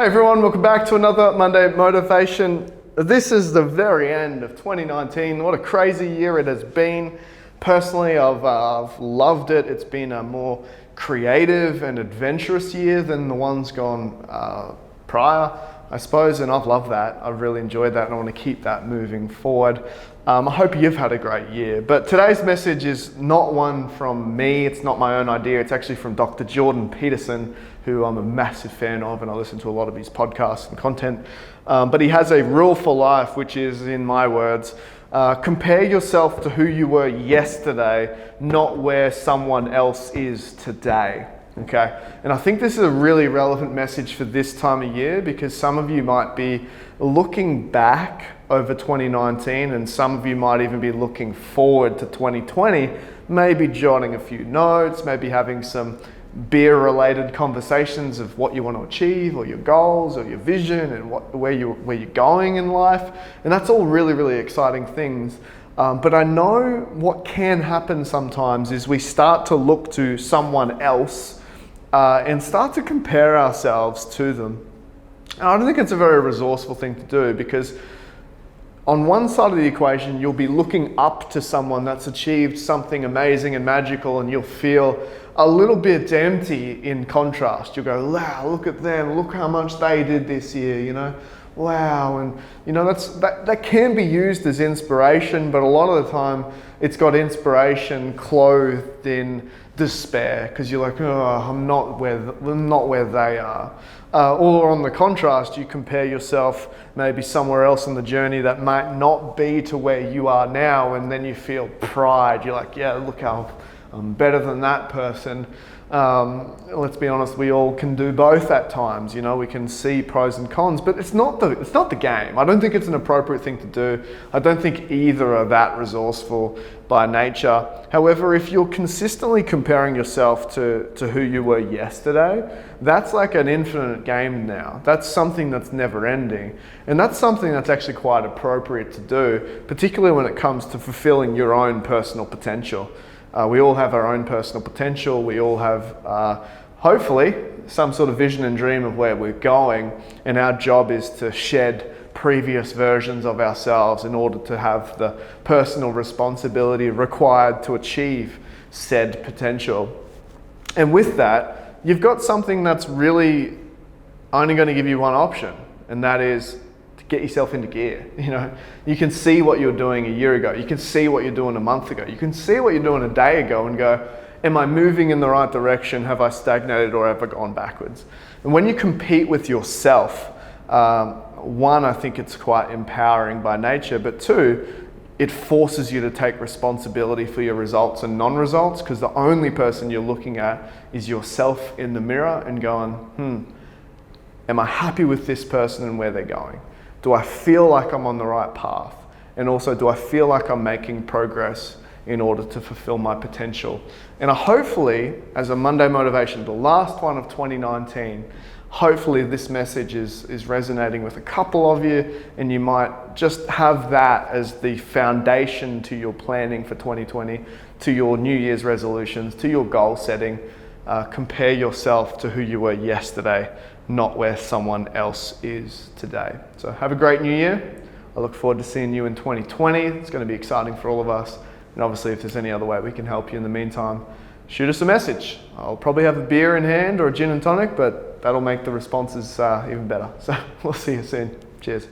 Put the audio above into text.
Hey everyone, welcome back to another Monday Motivation. This is the very end of 2019. What a crazy year it has been. Personally, I've loved it. It's been a more creative and adventurous year than the ones gone prior, I suppose, and I've loved that. I've really enjoyed that and I want to keep that moving forward. I hope you've had a great year, but today's message is not one from me. It's not my own idea. It's actually from Dr. Jordan Peterson, who I'm a massive fan of, and I listen to a lot of his podcasts and content. But he has a rule for life, which is, in my words, compare yourself to who you were yesterday, not where someone else is today. Okay, and I think this is a really relevant message for this time of year, because some of you might be looking back over 2019 and some of you might even be looking forward to 2020, maybe jotting a few notes, maybe having some beer-related conversations of what you want to achieve, or your goals, or your vision, and where you're going in life. And that's all really, really exciting things. But I know what can happen sometimes is we start to look to someone else and start to compare ourselves to them. And I don't think it's a very resourceful thing to do, because on one side of the equation, you'll be looking up to someone that's achieved something amazing and magical, and you'll feel a little bit empty in contrast. You'll go, wow, look at them, look how much they did this year, you know, wow. And you know, that can be used as inspiration, but a lot of the time it's got inspiration clothed in despair, because you're like, oh, I'm not where they are. Or on the contrast, you compare yourself maybe somewhere else in the journey that might not be to where you are now, and then you feel pride. You're like, yeah, look how I'm better than that person. Let's be honest, we all can do both at times. You know, we can see pros and cons, but it's not the game. I don't think it's an appropriate thing to do. I don't think either are that resourceful by nature. However, if you're consistently comparing yourself to who you were yesterday, that's like an infinite game now. That's something that's never ending. And that's something that's actually quite appropriate to do, particularly when it comes to fulfilling your own personal potential. We all have our own personal potential. We all have, hopefully, some sort of vision and dream of where we're going. And our job is to shed previous versions of ourselves in order to have the personal responsibility required to achieve said potential. And with that, you've got something that's really only going to give you one option, and that is to get yourself into gear. You know, you can see what you were doing a year ago. You can see what you're doing a month ago. You can see what you're doing a day ago and go, am I moving in the right direction? Have I stagnated, or have I gone backwards? And when you compete with yourself, one, I think it's quite empowering by nature, but two, it forces you to take responsibility for your results and non-results, because the only person you're looking at is yourself in the mirror and going, am I happy with this person and where they're going? Do I feel like I'm on the right path? And also, do I feel like I'm making progress in order to fulfill my potential? And hopefully, as a Monday Motivation, the last one of 2019, hopefully this message is resonating with a couple of you, and you might just have that as the foundation to your planning for 2020, to your New Year's resolutions, to your goal setting. Compare yourself to who you were yesterday, not where someone else is today. So have a great new year. I look forward to seeing you in 2020. It's going to be exciting for all of us. And obviously, if there's any other way we can help you in the meantime, shoot us a message. I'll probably have a beer in hand or a gin and tonic, but that'll make the responses even better. So we'll see you soon. Cheers.